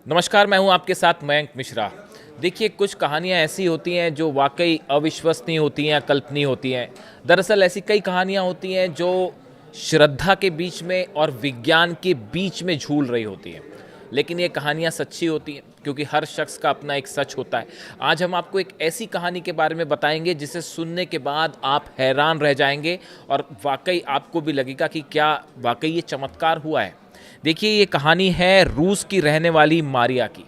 नमस्कार, मैं हूं आपके साथ मयंक मिश्रा। देखिए, कुछ कहानियां ऐसी होती हैं जो वाकई अविश्वसनीय होती हैं, कल्पनीय होती हैं। दरअसल ऐसी कई कहानियां होती हैं जो श्रद्धा के बीच में और विज्ञान के बीच में झूल रही होती हैं। लेकिन ये कहानियां सच्ची होती हैं क्योंकि हर शख्स का अपना एक सच होता है। आज हम आपको एक ऐसी कहानी के बारे में बताएंगे जिसे सुनने के बाद आप हैरान रह जाएंगे और वाकई आपको भी लगेगा कि क्या वाकई ये चमत्कार हुआ है। देखिए, ये कहानी है रूस की रहने वाली मारिया की।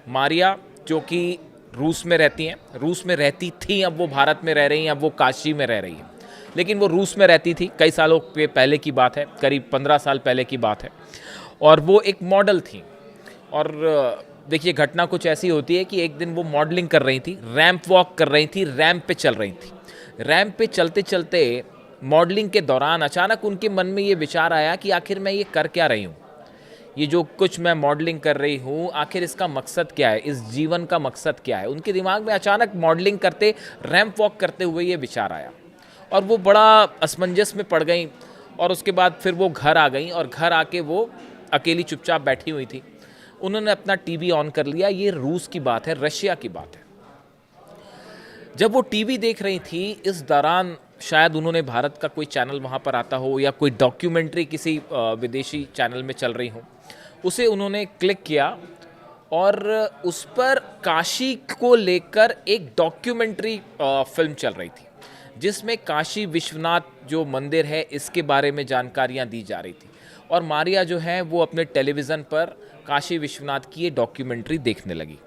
मारिया जो कि रूस में रहती हैं, रूस में रहती थी, अब वो भारत में रह रही हैं, अब वो काशी में रह रही हैं। लेकिन वो रूस में रहती थी, कई सालों के पहले की बात है, करीब 15 साल पहले की बात है। और वो एक मॉडल थी। और देखिए, घटना कुछ ऐसी होती है कि एक दिन वो मॉडलिंग कर रही थी, रैंप वॉक कर रही थी, रैंप पे चल रही थी। रैंप पे चलते चलते मॉडलिंग के दौरान अचानक उनके मन में ये विचार आया कि आखिर मैं ये कर क्या रही हूँ, ये जो कुछ मैं मॉडलिंग कर रही हूँ, आखिर इसका मकसद क्या है, इस जीवन का मकसद क्या है। उनके दिमाग में अचानक मॉडलिंग करते, रैंप वॉक करते हुए ये विचार आया और वो बड़ा असमंजस में पड़ गई। और उसके बाद फिर वो घर आ गई और घर आके वो अकेली चुपचाप बैठी हुई थी। उन्होंने अपना टीवी ऑन कर लिया। ये रूस की बात है, रशिया की बात है। जब वो टीवी देख रही थी, इस दौरान शायद उन्होंने भारत का कोई चैनल वहाँ पर आता हो या कोई डॉक्यूमेंट्री किसी विदेशी चैनल में चल रही हो, उसे उन्होंने क्लिक किया और उस पर काशी को लेकर एक डॉक्यूमेंट्री फिल्म चल रही थी जिसमें काशी विश्वनाथ जो मंदिर है इसके बारे में जानकारियाँ दी जा रही थी। और मारिया जो है वो अपने टेलीविज़न पर काशी विश्वनाथ की ये डॉक्यूमेंट्री देखने लगी।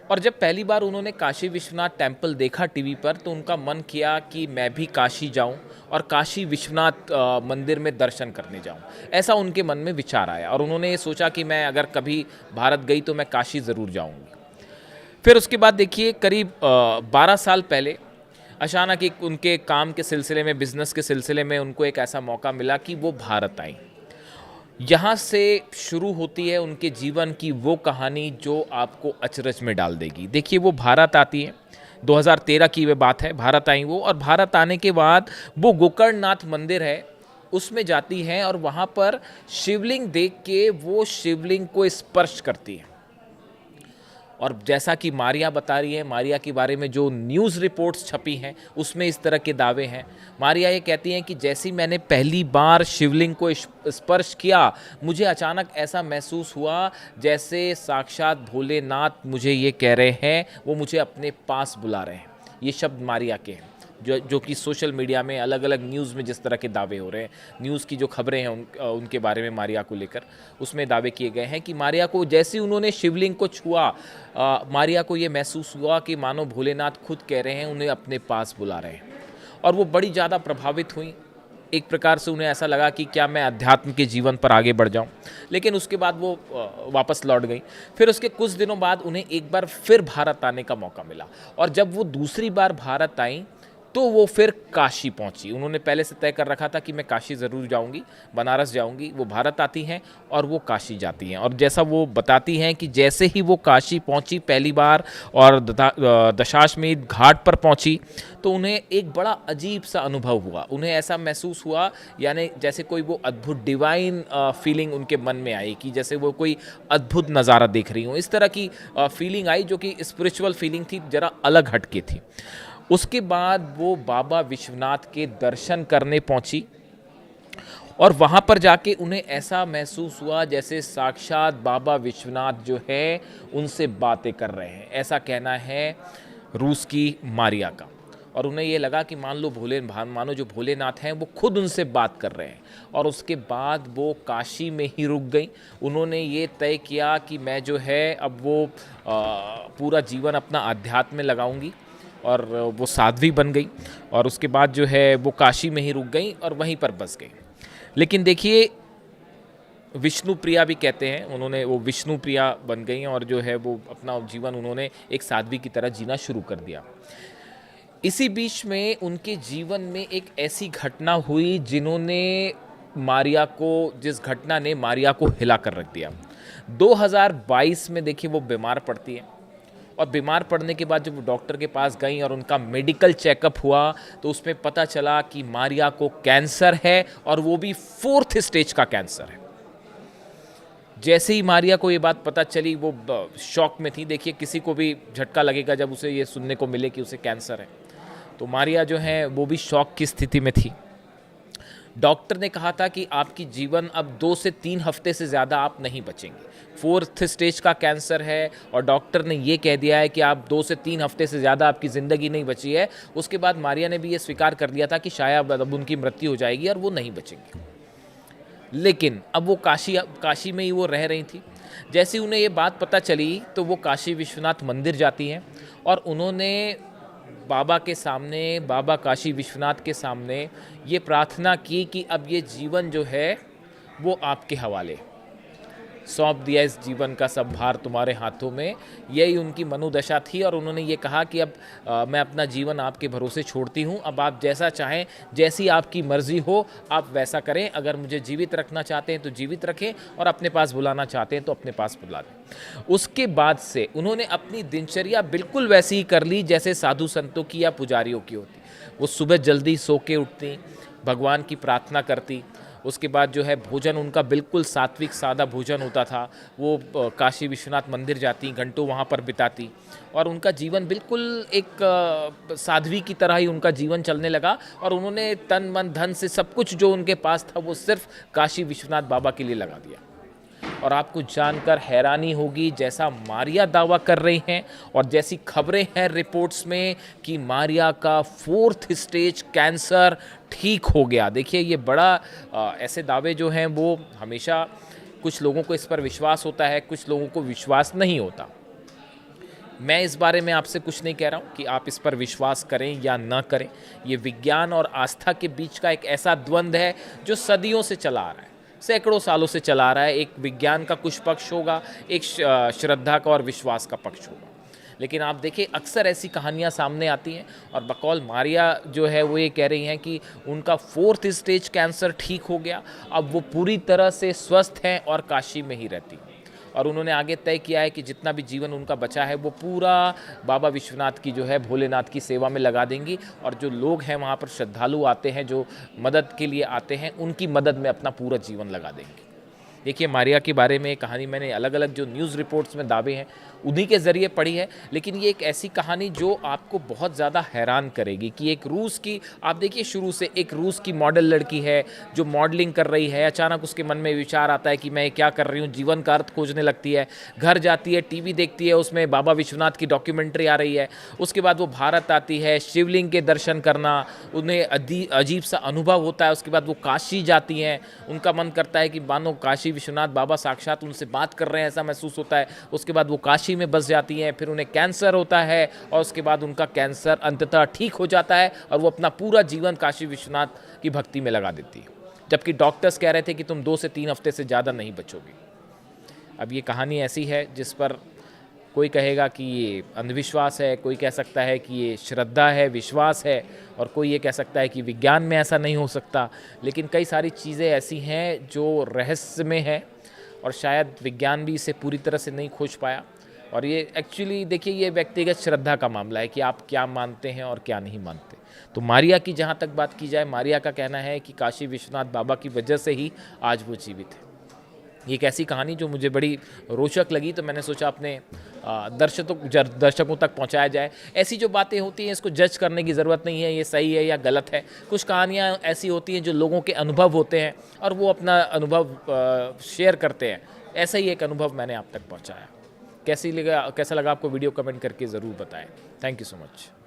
और जब पहली बार उन्होंने काशी विश्वनाथ टेम्पल देखा टीवी पर तो उनका मन किया कि मैं भी काशी जाऊं और काशी विश्वनाथ मंदिर में दर्शन करने जाऊं। ऐसा उनके मन में विचार आया और उन्होंने ये सोचा कि मैं अगर कभी भारत गई तो मैं काशी ज़रूर जाऊंगी। फिर उसके बाद देखिए, करीब 12 साल पहले अचानक एक उनके काम के सिलसिले में, बिजनेस के सिलसिले में उनको एक ऐसा मौका मिला कि वो भारत आई। यहाँ से शुरू होती है उनके जीवन की वो कहानी जो आपको अचरज में डाल देगी। देखिए, वो भारत आती है, 2013 की वे बात है। भारत आई वो, और भारत आने के बाद वो गोकर्णनाथ मंदिर है उसमें जाती हैं और वहाँ पर शिवलिंग देख के वो शिवलिंग को स्पर्श करती है। और जैसा कि मारिया बता रही है, मारिया के बारे में जो न्यूज़ रिपोर्ट्स छपी हैं उसमें इस तरह के दावे हैं। मारिया ये कहती हैं कि जैसी मैंने पहली बार शिवलिंग को स्पर्श किया, मुझे अचानक ऐसा महसूस हुआ जैसे साक्षात भोलेनाथ मुझे ये कह रहे हैं, वो मुझे अपने पास बुला रहे हैं। ये शब्द मारिया के हैं जो कि सोशल मीडिया में, अलग अलग न्यूज़ में जिस तरह के दावे हो रहे हैं, न्यूज़ की जो खबरें हैं उनके बारे में मारिया को लेकर, उसमें दावे किए गए हैं कि मारिया को जैसे उन्होंने शिवलिंग को छुआ, मारिया को ये महसूस हुआ कि मानो भोलेनाथ खुद कह रहे हैं, उन्हें अपने पास बुला रहे हैं। और वो बड़ी ज़्यादा प्रभावित हुई। एक प्रकार से उन्हें ऐसा लगा कि क्या मैं अध्यात्म के जीवन पर आगे बढ़ जाऊं। लेकिन उसके बाद वो वापस लौट गई। फिर उसके कुछ दिनों बाद उन्हें एक बार फिर भारत आने का मौका मिला और जब वो दूसरी बार भारत आई तो वो फिर काशी पहुंची। उन्होंने पहले से तय कर रखा था कि मैं काशी ज़रूर जाऊंगी, बनारस जाऊंगी। वो भारत आती हैं और वो काशी जाती हैं। और जैसा वो बताती हैं कि जैसे ही वो काशी पहुंची पहली बार और दशाश्वमेध घाट पर पहुंची तो उन्हें एक बड़ा अजीब सा अनुभव हुआ। उन्हें ऐसा महसूस हुआ यानी जैसे कोई वो अद्भुत डिवाइन फीलिंग उनके मन में आई कि जैसे वो कोई अद्भुत नज़ारा देख रही हूँ। इस तरह की फीलिंग आई जो कि स्पिरिचुअल फीलिंग थी, ज़रा अलग हटके थी। उसके बाद वो बाबा विश्वनाथ के दर्शन करने पहुंची और वहाँ पर जाके उन्हें ऐसा महसूस हुआ जैसे साक्षात बाबा विश्वनाथ जो है उनसे बातें कर रहे हैं। ऐसा कहना है रूस की मारिया का। और उन्हें ये लगा कि मानो जो भोलेनाथ हैं वो खुद उनसे बात कर रहे हैं। और उसके बाद वो काशी में ही रुक गई। उन्होंने ये तय किया कि मैं जो है अब वो पूरा जीवन अपना अध्यात्म में लगाऊंगी और वो साध्वी बन गई। और उसके बाद जो है वो काशी में ही रुक गई और वहीं पर बस गई। लेकिन देखिए, विष्णु प्रिया भी कहते हैं, उन्होंने वो विष्णु प्रिया बन गई और जो है वो अपना जीवन उन्होंने एक साध्वी की तरह जीना शुरू कर दिया। इसी बीच में उनके जीवन में एक ऐसी घटना हुई जिस घटना ने मारिया को हिला कर रख दिया। 2022 में देखिए वो बीमार पड़ती है और बीमार पड़ने के बाद जब वो डॉक्टर के पास गई और उनका मेडिकल चेकअप हुआ तो उसमें पता चला कि मारिया को कैंसर है और वो भी 4th स्टेज का कैंसर है। जैसे ही मारिया को ये बात पता चली वो शॉक में थी। देखिए किसी को भी झटका लगेगा जब उसे ये सुनने को मिले कि उसे कैंसर है। तो मारिया जो है वो भी शॉक की स्थिति में थी। डॉक्टर ने कहा था कि आपकी जीवन अब 2 से 3 हफ्ते से ज़्यादा आप नहीं बचेंगे। 4th स्टेज का कैंसर है और डॉक्टर ने ये कह दिया है कि आप 2 से 3 हफ्ते से ज़्यादा आपकी ज़िंदगी नहीं बची है। उसके बाद मारिया ने भी ये स्वीकार कर दिया था कि शायद अब उनकी मृत्यु हो जाएगी और वो नहीं बचेंगी। लेकिन अब वो काशी में ही वो रह रही थी। जैसे उन्हें ये बात पता चली तो वो काशी विश्वनाथ मंदिर जाती हैं और उन्होंने बाबा के सामने, बाबा काशी विश्वनाथ के सामने ये प्रार्थना की कि अब ये जीवन जो है वो आपके हवाले, सौंप दिया इस जीवन का सब भार तुम्हारे हाथों में। यही उनकी मनोदशा थी और उन्होंने ये कहा कि अब मैं अपना जीवन आपके भरोसे छोड़ती हूँ। अब आप जैसा चाहें, जैसी आपकी मर्ज़ी हो आप वैसा करें। अगर मुझे जीवित रखना चाहते हैं तो जीवित रखें और अपने पास बुलाना चाहते हैं तो अपने पास बुला दें। उसके बाद से उन्होंने अपनी दिनचर्या बिल्कुल वैसी ही कर ली जैसे साधु संतों की या पुजारियों की होती। वो सुबह जल्दी सो के उठती, भगवान की प्रार्थना करती। उसके बाद जो है भोजन उनका बिल्कुल सात्विक सादा भोजन होता था। वो काशी विश्वनाथ मंदिर जाती, घंटों वहाँ पर बिताती और उनका जीवन बिल्कुल एक साध्वी की तरह ही उनका जीवन चलने लगा। और उन्होंने तन मन धन से सब कुछ जो उनके पास था वो सिर्फ काशी विश्वनाथ बाबा के लिए लगा दिया। और आपको जानकर हैरानी होगी जैसा मारिया दावा कर रही हैं और जैसी खबरें हैं रिपोर्ट्स में कि मारिया का 4th स्टेज कैंसर ठीक हो गया। देखिए ये बड़ा ऐसे दावे जो हैं वो हमेशा कुछ लोगों को इस पर विश्वास होता है, कुछ लोगों को विश्वास नहीं होता। मैं इस बारे में आपसे कुछ नहीं कह रहा हूँ कि आप इस पर विश्वास करें या ना करें। ये विज्ञान और आस्था के बीच का एक ऐसा द्वंद्व है जो सदियों से चला आ रहा है, सैकड़ों सालों से चला आ रहा है। एक विज्ञान का कुछ पक्ष होगा, एक श्रद्धा का और विश्वास का पक्ष होगा। लेकिन आप देखिए अक्सर ऐसी कहानियाँ सामने आती हैं और बकौल मारिया जो है वो ये कह रही हैं कि उनका 4th स्टेज कैंसर ठीक हो गया, अब वो पूरी तरह से स्वस्थ हैं और काशी में ही रहती हैं। और उन्होंने आगे तय किया है कि जितना भी जीवन उनका बचा है वो पूरा बाबा विश्वनाथ की जो है भोलेनाथ की सेवा में लगा देंगी। और जो लोग हैं वहाँ पर श्रद्धालु आते हैं, जो मदद के लिए आते हैं, उनकी मदद में अपना पूरा जीवन लगा देंगे। देखिए मारिया के बारे में कहानी मैंने अलग अलग जो न्यूज़ रिपोर्ट्स में दावे हैं उन्हीं के ज़रिए पढ़ी है। लेकिन ये एक ऐसी कहानी जो आपको बहुत ज़्यादा हैरान करेगी कि एक रूस की, आप देखिए शुरू से एक रूस की मॉडल लड़की है जो मॉडलिंग कर रही है। अचानक उसके मन में विचार आता है कि मैं क्या कर रही हूँ, जीवन का अर्थ खोजने लगती है। घर जाती है, टीवी देखती है, उसमें बाबा विश्वनाथ की डॉक्यूमेंट्री आ रही है। उसके बाद वो भारत आती है, शिवलिंग के दर्शन करना उन्हें अजीब सा अनुभव होता है। उसके बाद वो काशी जाती हैं, उनका मन करता है कि मानो काशी विश्वनाथ बाबा साक्षात उनसे बात कर रहे हैं, ऐसा महसूस होता है। उसके बाद वो काशी में बस जाती हैं, फिर उन्हें कैंसर होता है और उसके बाद उनका कैंसर अंततः ठीक हो जाता है और वो अपना पूरा जीवन काशी विश्वनाथ की भक्ति में लगा देती है। जबकि डॉक्टर्स कह रहे थे कि तुम 2 से 3 हफ्ते से ज़्यादा नहीं बचोगी। अब ये कहानी ऐसी है जिस पर कोई कहेगा कि ये अंधविश्वास है, कोई कह सकता है कि ये श्रद्धा है, विश्वास है, और कोई ये कह सकता है कि विज्ञान में ऐसा नहीं हो सकता। लेकिन कई सारी चीज़ें ऐसी हैं जो रहस्य में है और शायद विज्ञान भी इसे पूरी तरह से नहीं खोज पाया। और ये एक्चुअली देखिए ये व्यक्तिगत श्रद्धा का मामला है कि आप क्या मानते हैं और क्या नहीं मानते। तो मारिया की जहाँ तक बात की जाए, मारिया का कहना है कि काशी विश्वनाथ बाबा की वजह से ही आज वो जीवित है। ये एक ऐसी कहानी जो मुझे बड़ी रोचक लगी, तो मैंने सोचा अपने दर्शकों तक पहुंचाया जाए। ऐसी जो बातें होती हैं इसको जज करने की ज़रूरत नहीं है, ये सही है या गलत है। कुछ कहानियाँ ऐसी होती हैं जो लोगों के अनुभव होते हैं और वो अपना अनुभव शेयर करते हैं। ऐसा ही एक अनुभव मैंने आप तक पहुँचाया। कैसा लगा आपको वीडियो, कमेंट करके ज़रूर बताएं। Thank you so much.